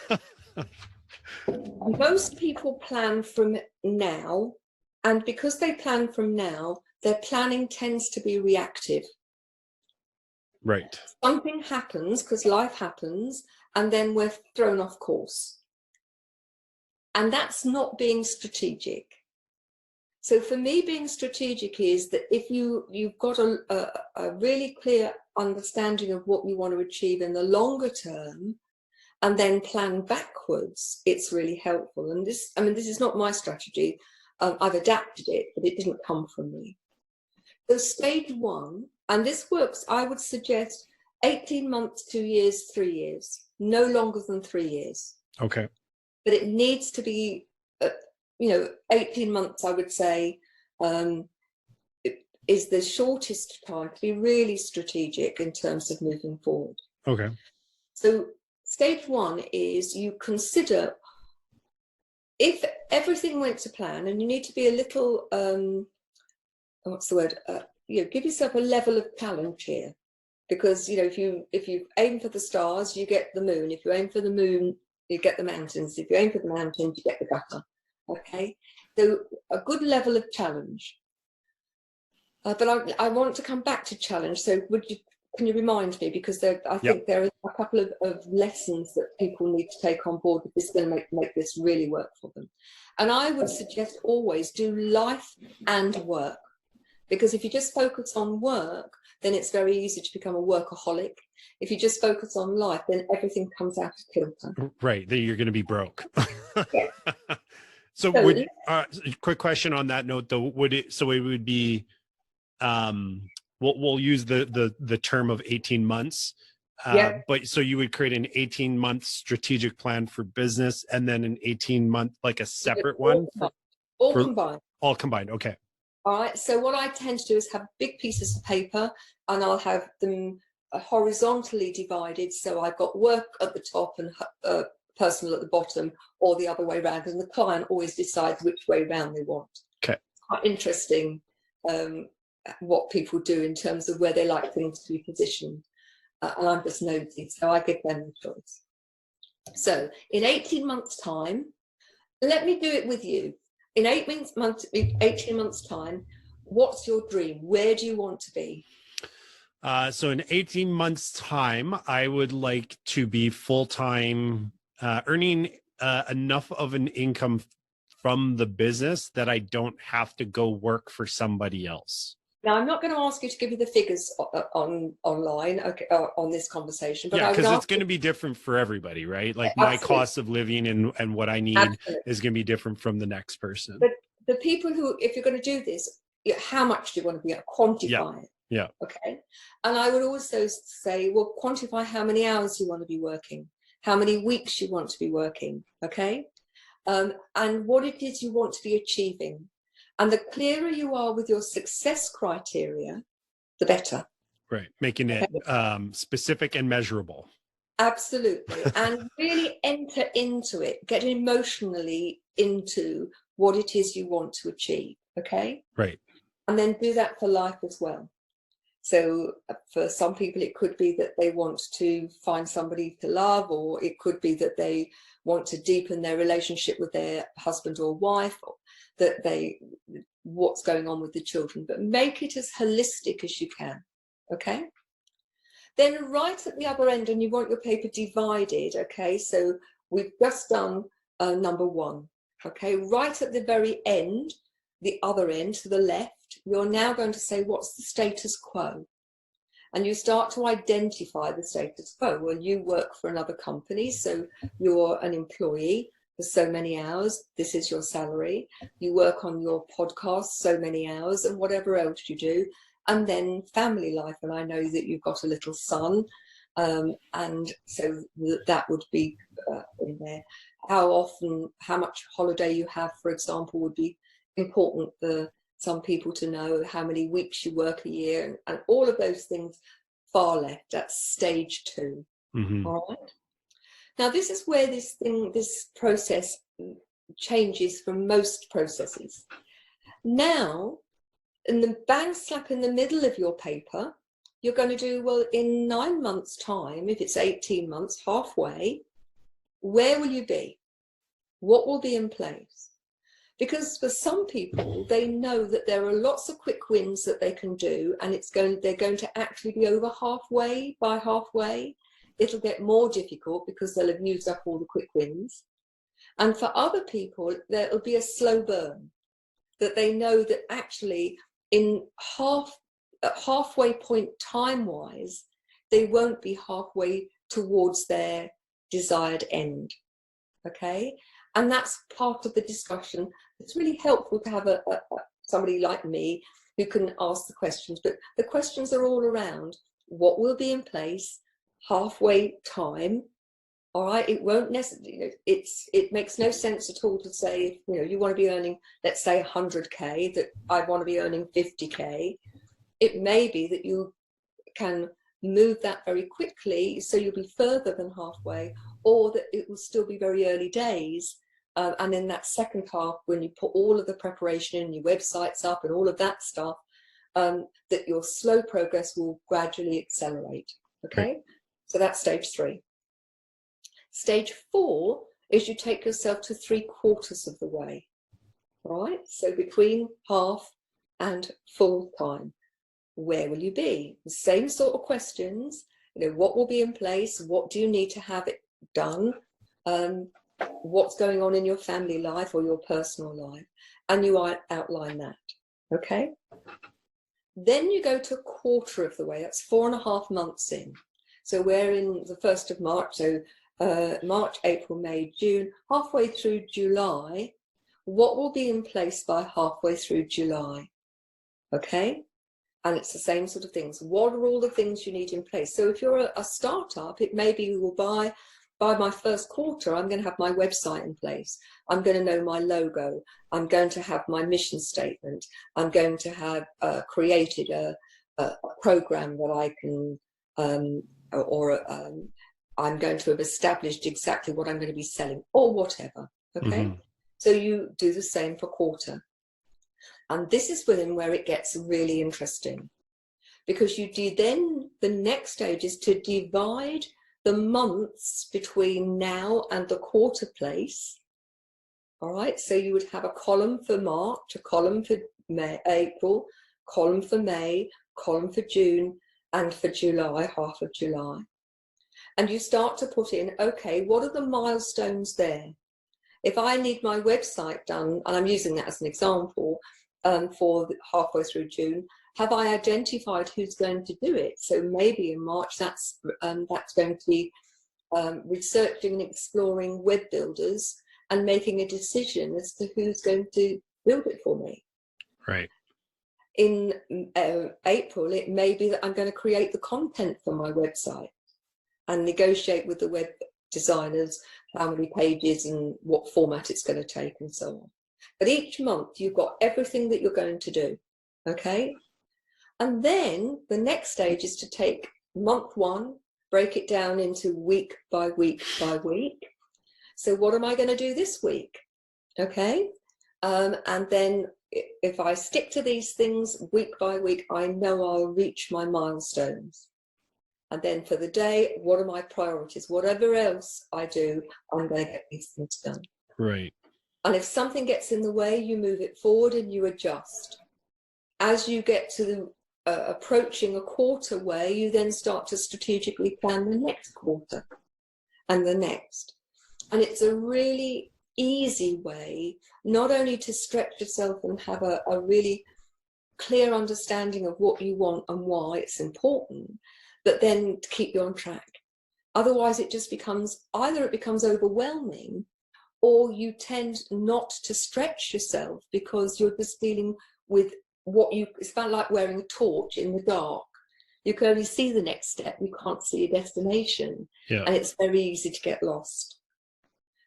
Most people plan from now, and because they plan from now, their planning tends to be reactive. Right. Something happens because life happens, and then we're thrown off course. And that's not being strategic. So for me, being strategic is that if you've got a really clear understanding of what you want to achieve in the longer term, and then plan backwards, it's really helpful. And this is not my strategy. I've adapted it, but it didn't come from me. So stage one, and this works, I would suggest 18 months, 2 years, 3 years, no longer than 3 years. Okay. But it needs to be, 18 months, I would say, is the shortest time to be really strategic in terms of moving forward. Okay. So stage one is you consider if everything went to plan, and you need to be a little, give yourself a level of challenge here, because if you aim for the stars, you get the moon. If you aim for the moon, you get the mountains. If you aim for the mountains, you get the gutter. Okay, so a good level of challenge. But I want to come back to challenge. So can you remind me, because I think there are a couple of lessons that people need to take on board if this is going to make this really work for them. And I would suggest always do life and work, because if you just focus on work, then it's very easy to become a workaholic. If you just focus on life, then everything comes out of kilter. Right, then you're going to be broke. Yeah. So quick question on that note, though, it would be, we'll use the term of 18 months. But so you would create an 18-month strategic plan for business, and then an 18-month, like a separate one? Combined. All combined, okay. All right, so what I tend to do is have big pieces of paper, and I'll have them horizontally divided. So I've got work at the top and personal at the bottom, or the other way around, and the client always decides which way round they want. Okay. It's quite interesting what people do in terms of where they like things to be positioned. And I'm just nosy, so I give them the choice. So in 18 months' time, let me do it with you. In 18 months' time, what's your dream? Where do you want to be? So in 18 months' time, I would like to be full-time, earning enough of an income from the business that I don't have to go work for somebody else. Now, I'm not going to ask you to give you the figures online on this conversation, but because it's going to be different for everybody, right? Like my cost of living and what I need is going to be different from the next person. But the people who, if you're going to do this, how much do you want to be able to quantify it? Yeah. Okay. And I would also say, well, quantify how many hours you want to be working, how many weeks you want to be working. Okay. And what it is you want to be achieving. And the clearer you are with your success criteria, the better. Right. Making it specific and measurable. Absolutely. And really enter into it, get emotionally into what it is you want to achieve. Okay. Right. And then do that for life as well. So for some people, it could be that they want to find somebody to love, or it could be that they want to deepen their relationship with their husband or wife, or that what's going on with the children, but make it as holistic as you can. Okay. Then right at the other end, and you want your paper divided. Okay. So we've just done number one. Okay. Right at the very end, the other end to the left, you're now going to say, what's the status quo? And you start to identify the status quo. Well, you work for another company, so you're an employee for so many hours. This is your salary. You work on your podcast so many hours, and whatever else you do. And then family life. And I know that you've got a little son. And so that would be in there. How often, how much holiday you have, for example, would be important for some people to know. How many weeks you work a year, and all of those things far left. That's stage 2. Mm-hmm. All right. Now, this is where this process changes from most processes. Now, in the bang slap in the middle of your paper, you're going to do, well, in 9 months' time, if it's 18 months, halfway, where will you be? What will be in place? Because for some people, they know that there are lots of quick wins that they can do, and they're going to actually be over halfway. By halfway, it'll get more difficult because they'll have used up all the quick wins. And for other people, there'll be a slow burn, that they know that actually in halfway point time-wise, they won't be halfway towards their desired end. Okay? And that's part of the discussion. It's really helpful to have somebody like me who can ask the questions, but the questions are all around what will be in place, halfway time. All right, it won't necessarily, it makes no sense at all to say, you want to be earning, let's say 100K, that I want to be earning 50K. It may be that you can move that very quickly, so you'll be further than halfway, or that it will still be very early days. And in that second half, when you put all of the preparation in, your websites up and all of that stuff, that your slow progress will gradually accelerate. Okay, right. So that's stage 3. Stage 4 is you take yourself to 3/4 of the way. All right, so between half and full time, where will you be? The same sort of questions. What will be in place? What do you need to have it done? What's going on in your family life or your personal life, and you outline that. Okay, then you go to 1/4 of the way. That's 4.5 months in. So we're in the 1st of March, so March, April, May, June, halfway through July. What will be in place by halfway through July? Okay, and it's the same sort of things. What are all the things you need in place? So if you're a startup, it may be you will by my 1st quarter, I'm going to have my website in place. I'm going to know my logo. I'm going to have my mission statement. I'm going to have created a program that I can, I'm going to have established exactly what I'm going to be selling, or whatever. Okay, mm-hmm. So you do the same for quarter. And this is where it gets really interesting, because you do then, the next stage is to divide the months between now and the quarter place. All right, so you would have a column for March, a column for April, column for May, column for June, and for July, half of July. And you start to put in, okay, what are the milestones there? If I need my website done, and I'm using that as an example, for halfway through June, have I identified who's going to do it? So maybe in March, that's going to be researching and exploring web builders and making a decision as to who's going to build it for me. Right. In April, it may be that I'm going to create the content for my website and negotiate with the web designers how many pages and what format it's going to take and so on. But each month you've got everything that you're going to do, okay? And then the next stage is to take month 1, break it down into week by week by week. So what am I going to do this week? Okay? And then if I stick to these things week by week, I know I'll reach my milestones. And then for the day, what are my priorities? Whatever else I do, I'm going to get these things done. Right. And if something gets in the way, you move it forward and you adjust. As you get to approaching a quarter way, you then start to strategically plan the next quarter and the next. And it's a really easy way, not only to stretch yourself and have a really clear understanding of what you want and why it's important, but then to keep you on track. Otherwise, it just becomes, either it becomes overwhelming, or you tend not to stretch yourself because you're just dealing with it's about like wearing a torch in the dark. You can only see the next step, you can't see a destination. Yeah. And it's very easy to get lost.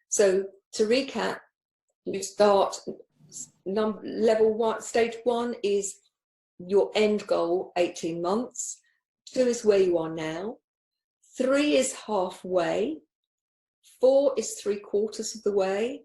So to recap, you start level 1, stage 1 is your end goal, 18 months. 2 is where you are now, 3 is halfway, 4 is 3/4 of the way,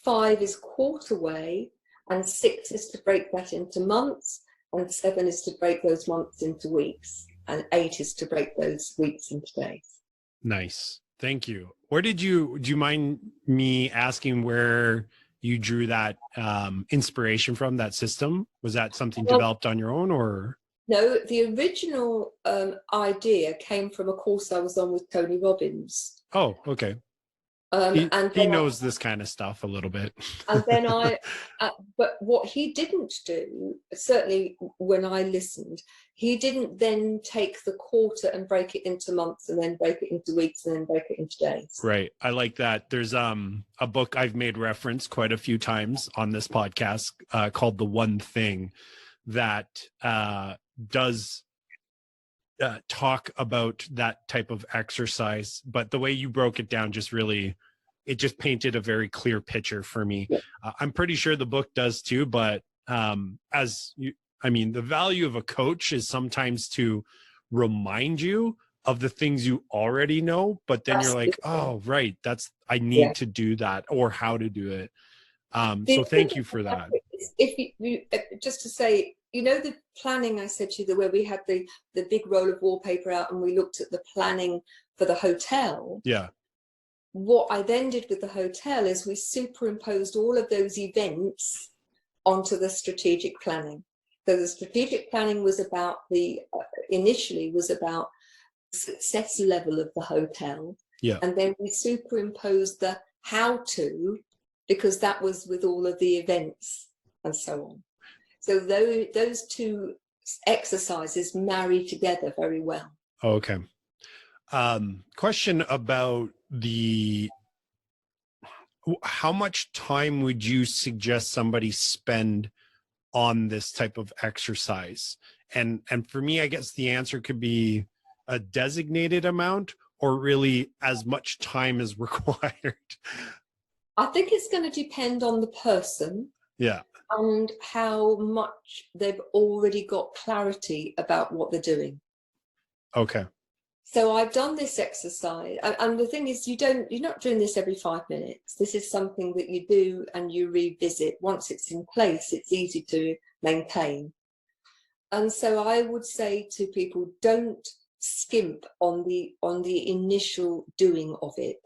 5 is quarter way, and 6 is to break that into months, and 7 is to break those months into weeks, and 8 is to break those weeks into days. Nice. Thank you. Do you mind me asking where you drew that inspiration from, that system? Was that something developed on your own, or? No, the original idea came from a course I was on with Tony Robbins. Oh, okay. He knows this kind of stuff a little bit. And then but what he didn't do, certainly when I listened, he didn't then take the quarter and break it into months and then break it into weeks and then break it into days. Right. I like that. There's a book I've made reference quite a few times on this podcast called The One Thing that does talk about that type of exercise. But the way you broke it down it just painted a very clear picture for me. I'm pretty sure the book does too, but the value of a coach is sometimes to remind you of the things you already know, but then you're like, oh, right, I need to do that, or how to do it. So thank you for that. If you just to say, the planning I said to you, where we had the big roll of wallpaper out and we looked at the planning for the hotel. Yeah. What I then did with the hotel is we superimposed all of those events onto the strategic planning. So the strategic planning was about initially was about the success level of the hotel. Yeah. And then we superimposed the how to, because that was with all of the events and so on. So those two exercises marry together very well. Okay. Question about how much time would you suggest somebody spend on this type of exercise? And for me, I guess the answer could be a designated amount, or really as much time as required. I think it's going to depend on the person. Yeah. And how much they've already got clarity about what they're doing. Okay. So I've done this exercise, and the thing is, you're not doing this every 5 minutes. This is something that you do and you revisit. Once it's in place, it's easy to maintain. And so I would say to people, don't skimp on the initial doing of it.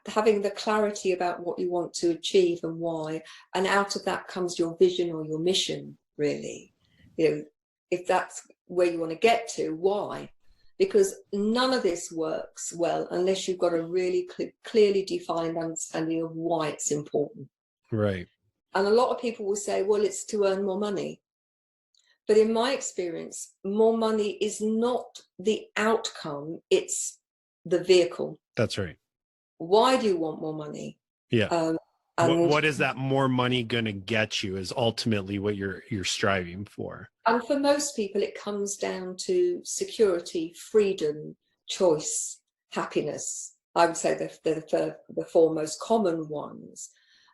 Having the clarity about what you want to achieve and why, and out of that comes your vision or your mission, really. If that's where you want to get to, why? Because none of this works well unless you've got a really clearly defined understanding of why it's important. Right. And a lot of people will say, well, it's to earn more money. But in my experience, more money is not the outcome, it's the vehicle. That's right. Why do you want more money? Yeah. What is that more money going to get you is ultimately what you're striving for. And for most people, it comes down to security, freedom, choice, happiness. I would say they're the four most common ones.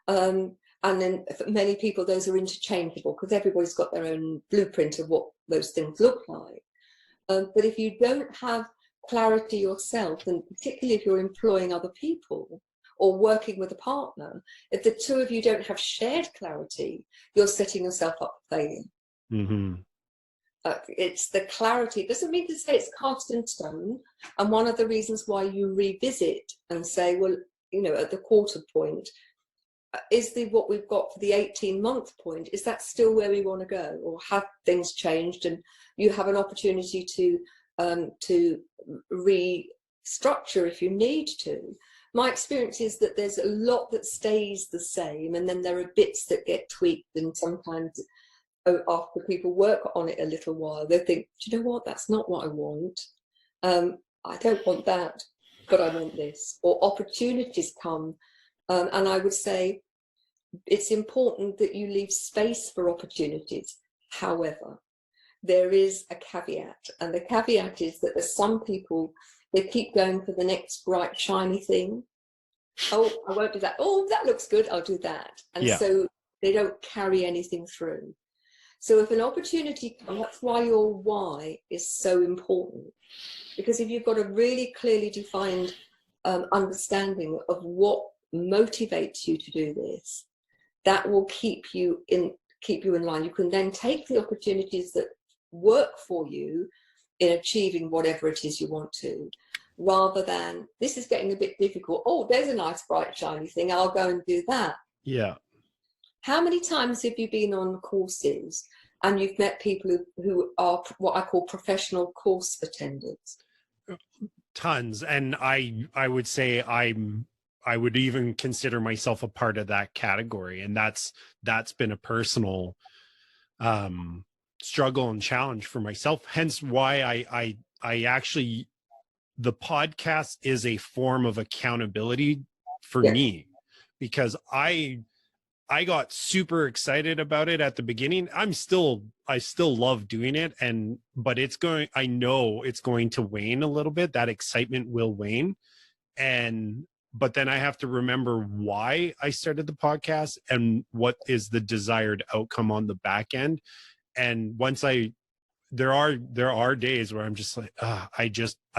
And then for many people, those are interchangeable because everybody's got their own blueprint of what those things look like. But if you don't have clarity yourself, and particularly if you're employing other people or working with a partner, if the two of you don't have shared clarity, you're setting yourself up for failure. Mm-hmm. It's the clarity. It doesn't mean to say it's cast in stone. And one of the reasons why you revisit and say, well, at the quarter point, is what we've got for the 18-month point, is that still where we want to go? Or have things changed and you have an opportunity to restructure if you need to? My experience is that there's a lot that stays the same, and then there are bits that get tweaked, and sometimes after people work on it a little while, they think, do you know what, that's not what I want. I don't want that, but I want this. Or opportunities come, and I would say it's important that you leave space for opportunities. However, there is a caveat, and the caveat is that there's some people, they keep going for the next bright, shiny thing. Oh, I won't do that. Oh, that looks good. I'll do that. And so they don't carry anything through. So if an opportunity, and that's why your why is so important, because if you've got a really clearly defined understanding of what motivates you to do this, that will keep you in line. You can then take the opportunities that work for you in achieving whatever it is you want to, rather than, this is getting a bit difficult. Oh, there's a nice bright shiny thing, I'll go and do that. Yeah. How many times have you been on courses and you've met people who are what I call professional course attenders? Tons. And I would say I would even consider myself a part of that category. And that's been a personal struggle and challenge for myself. Hence why I actually, the podcast is a form of accountability for Yes. me, because I got super excited about it at the beginning. I still love doing it, but I know it's going to wane a little bit. That excitement will wane. But then I have to remember why I started the podcast and what is the desired outcome on the back end. And there are days where I'm just like, I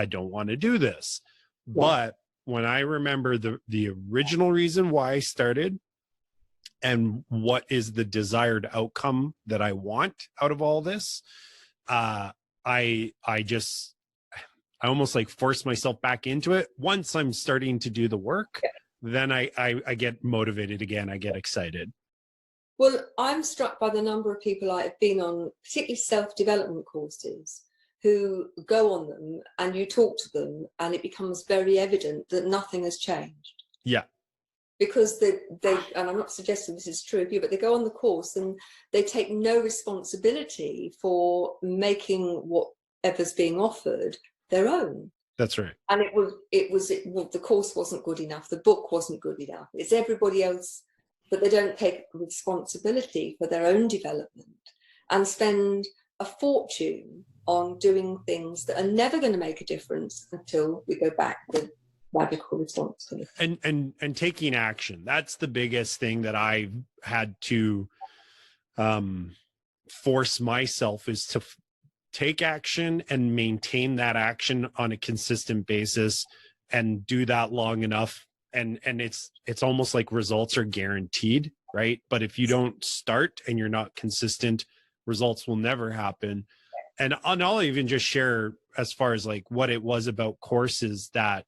don't want to do this. Yeah. But when I remember the original reason why I started, and what is the desired outcome that I want out of all this, I almost like force myself back into it. Once I'm starting to do the work, then I get motivated again. I get excited. Well, I'm struck by the number of people I've been on, particularly self-development courses, who go on them and you talk to them and it becomes very evident that nothing has changed. Yeah. Because they and I'm not suggesting this is true of you, but they go on the course and they take no responsibility for making whatever's being offered their own. That's right. And the course wasn't good enough, the book wasn't good enough. It's everybody else, but they don't take responsibility for their own development and spend a fortune on doing things that are never going to make a difference until we go back with radical responsibility. And taking action. That's the biggest thing that I've had to force myself, is to take action and maintain that action on a consistent basis and do that long enough. And it's almost like results are guaranteed, right? But if you don't start and you're not consistent, results will never happen. And I'll even just share as far as like what it was about courses that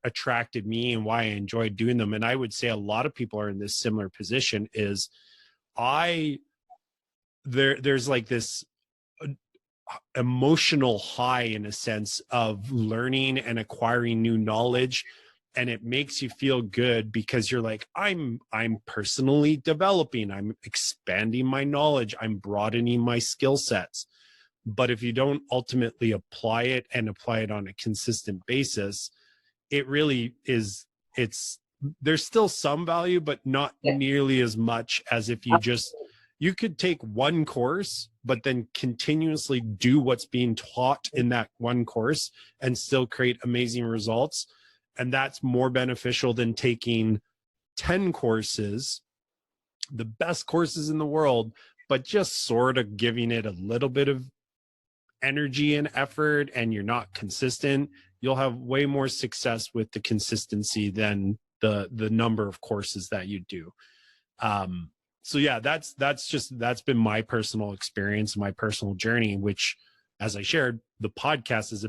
attracted me and why I enjoyed doing them. And I would say a lot of people are in this similar position. Is there's like this emotional high, in a sense, of learning and acquiring new knowledge, and it makes you feel good because you're like, I'm personally developing, I'm expanding my knowledge, I'm broadening my skill sets. But if you don't ultimately apply it on a consistent basis, it really is, there's still some value, but not nearly as much as if you could take one course, but then continuously do what's being taught in that one course and still create amazing results. And that's more beneficial than taking 10 courses, the best courses in the world, but just sort of giving it a little bit of energy and effort, and you're not consistent. You'll have way more success with the consistency than the number of courses that you do. So yeah, that's been my personal experience, my personal journey, which, as I shared, the podcast is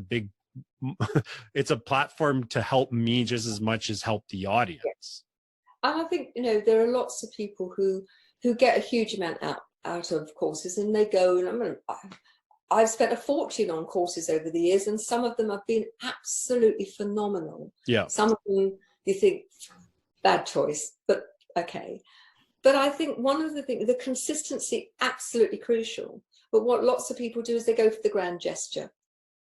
it's a platform to help me just as much as help the audience. And I think, there are lots of people who get a huge amount out of courses, and they go, and I've spent a fortune on courses over the years, and some of them have been absolutely phenomenal. Yeah. Some of them you think, bad choice, but okay. But I think one of the things, the consistency, absolutely crucial. But what lots of people do is they go for the grand gesture.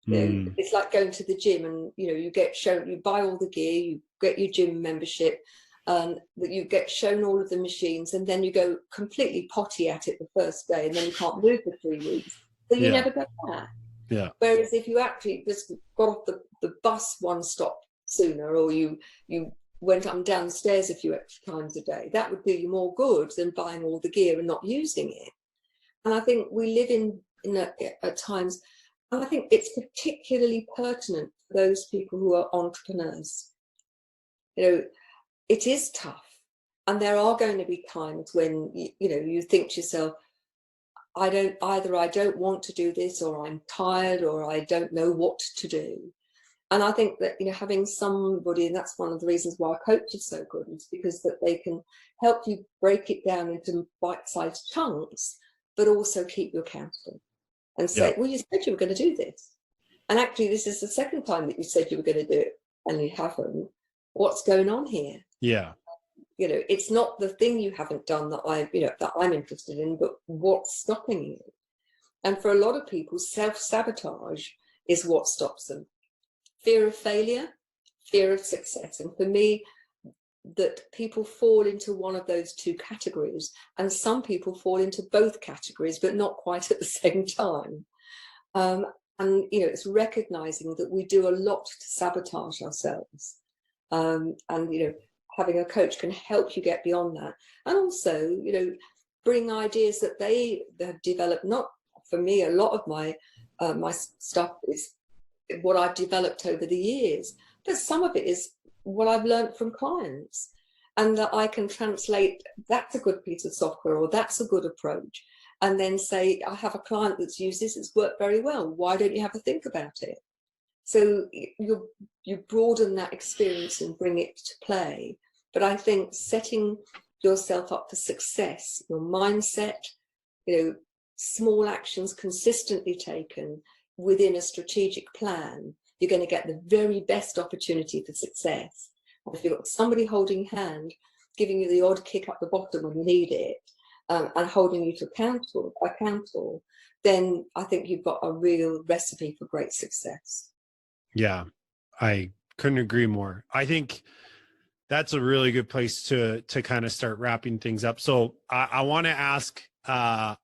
It's like going to the gym, and you buy all the gear, you get your gym membership, that you get shown all of the machines, and then you go completely potty at it the first day, and then you can't move for 3 weeks, so you never go back. Yeah. Whereas if you actually just got off the bus one stop sooner, or you went up and down the stairs a few extra times a day, that would do you more good than buying all the gear and not using it. And I think we live at times, and I think it's particularly pertinent for those people who are entrepreneurs. It is tough. And there are going to be times when, you think to yourself, I don't want to do this, or I'm tired, or I don't know what to do. And I think that, having somebody, and that's one of the reasons why a coach is so good, is because that they can help you break it down into bite-sized chunks, but also keep you accountable and say, well, you said you were going to do this. And actually, this is the second time that you said you were going to do it and you haven't. What's going on here? Yeah. It's not the thing you haven't done that I'm interested in, but what's stopping you? And for a lot of people, self-sabotage is what stops them. Fear of failure, fear of success. And for me, that people fall into one of those two categories, and some people fall into both categories, but not quite at the same time. And it's recognizing that we do a lot to sabotage ourselves. And having a coach can help you get beyond that, and also bring ideas that they have developed. Not for me, a lot of my stuff is what I've developed over the years, but some of it is what I've learned from clients, and that I can translate. That's a good piece of software, or that's a good approach, and then say, I have a client that's used this, it's worked very well, why don't you have a think about it? So you broaden that experience and bring it to play. But I think setting yourself up for success, your mindset, small actions consistently taken within a strategic plan, you're going to get the very best opportunity for success. And if you've got somebody holding your hand, giving you the odd kick up the bottom when you need it, and holding you to accountable, then I think you've got a real recipe for great success. Yeah, I couldn't agree more. I think that's a really good place to kind of start wrapping things up. So I want to ask a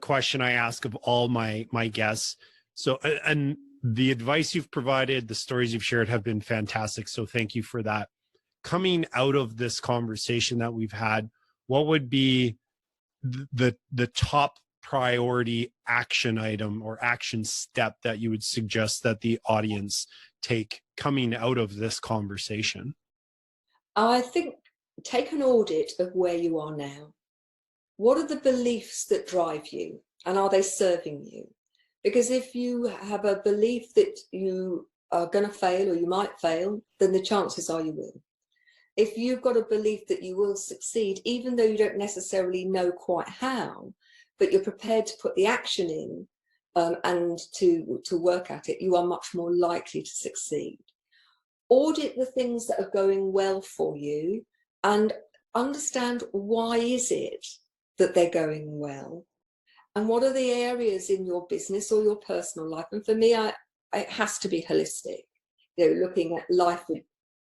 question I ask of all my guests. So, and the advice you've provided, the stories you've shared have been fantastic. So thank you for that. Coming out of this conversation that we've had, what would be the top priority action item or action step that you would suggest that the audience take coming out of this conversation? I think take an audit of where you are now. What are the beliefs that drive you, and are they serving you? Because if you have a belief that you are going to fail, or you might fail, then the chances are you will. If you've got a belief that you will succeed, even though you don't necessarily know quite how, but you're prepared to put the action in and to work at it, you are much more likely to succeed. Audit the things that are going well for you and understand why is it that they're going well, and what are the areas in your business or your personal life. And for me, it has to be holistic, looking at life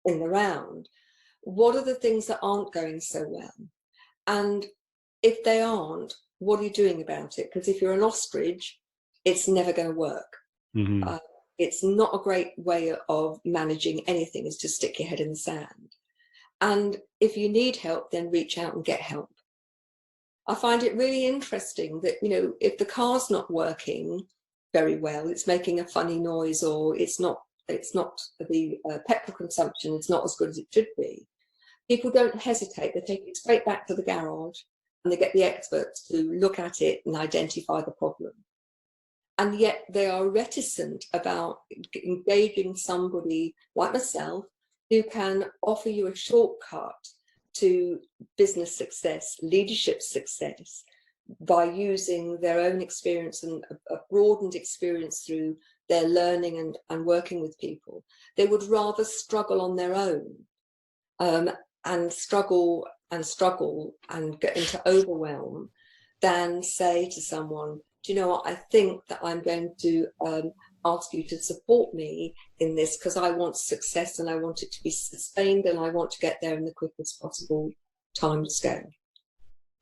in the round. What are the things that aren't going so well? And if they aren't, what are you doing about it? Because if you're an ostrich, it's never going to work. Mm-hmm. It's not a great way of managing anything, is to stick your head in the sand. And if you need help, then reach out and get help. I find it really interesting that, if the car's not working very well, it's making a funny noise, or it's not the petrol consumption, it's not as good as it should be, people don't hesitate. They take it straight back to the garage and they get the experts to look at it and identify the problem. And yet they are reticent about engaging somebody like myself who can offer you a shortcut to business success, leadership success, by using their own experience and a broadened experience through their learning and working with people. They would rather struggle on their own and struggle and get into overwhelm than say to someone, do you know what, I think that I'm going to ask you to support me in this, because I want success and I want it to be sustained and I want to get there in the quickest possible time scale.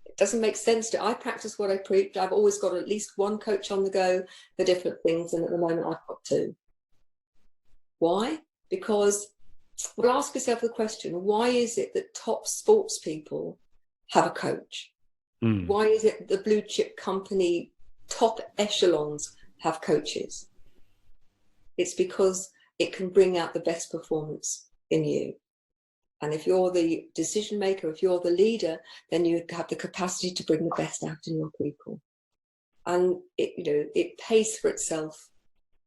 It doesn't make sense to, I practice what I preach. I've always got at least one coach on the go for different things, and at the moment I've got two. Why? Because, well, ask yourself the question, why is it that top sports people have a coach? Mm. Why is it the blue chip company top echelons have coaches? It's because it can bring out the best performance in you. And if you're the decision maker, if you're the leader, then you have the capacity to bring the best out in your people. And it pays for itself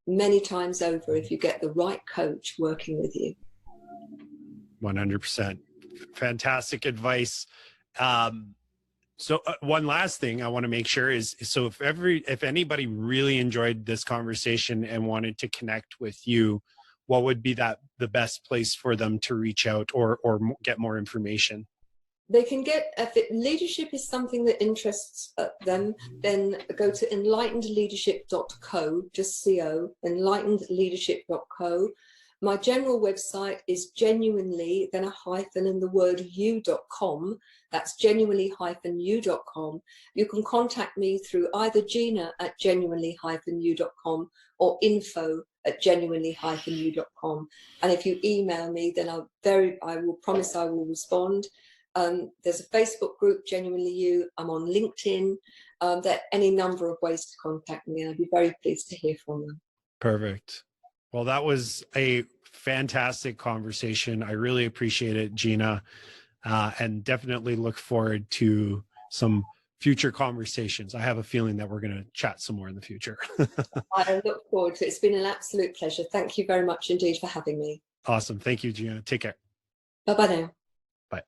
many times over if you get the right coach working with you. 100%. Fantastic advice. So one last thing I want to make sure is, so if anybody really enjoyed this conversation and wanted to connect with you, what would be the best place for them to reach out or get more information? They can get, if leadership is something that interests them, then go to enlightenedleadership.co, just co, enlightenedleadership.co. My general website is genuinely, then a hyphen and the word you.com. That's genuinely-you.com. You can contact me through either Gina at genuinely-you.com or info@genuinely-you.com. And if you email me, then I will promise I will respond. There's a Facebook group, Genuinely You. I'm on LinkedIn. There are any number of ways to contact me, and I'd be very pleased to hear from them. Perfect. Well, that was a fantastic conversation. I really appreciate it, Gina, and definitely look forward to some future conversations. I have a feeling that we're going to chat some more in the future. I look forward to it. It's been an absolute pleasure. Thank you very much indeed for having me. Awesome. Thank you, Gina. Take care. Bye-bye now. Bye.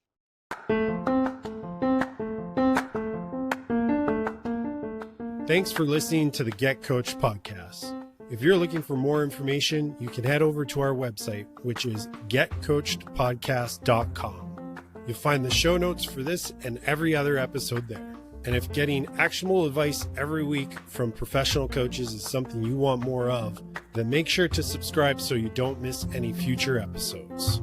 Thanks for listening to the Get Coached podcast. If you're looking for more information, you can head over to our website, which is getcoachedpodcast.com. You'll find the show notes for this and every other episode there. And if getting actionable advice every week from professional coaches is something you want more of, then make sure to subscribe so you don't miss any future episodes.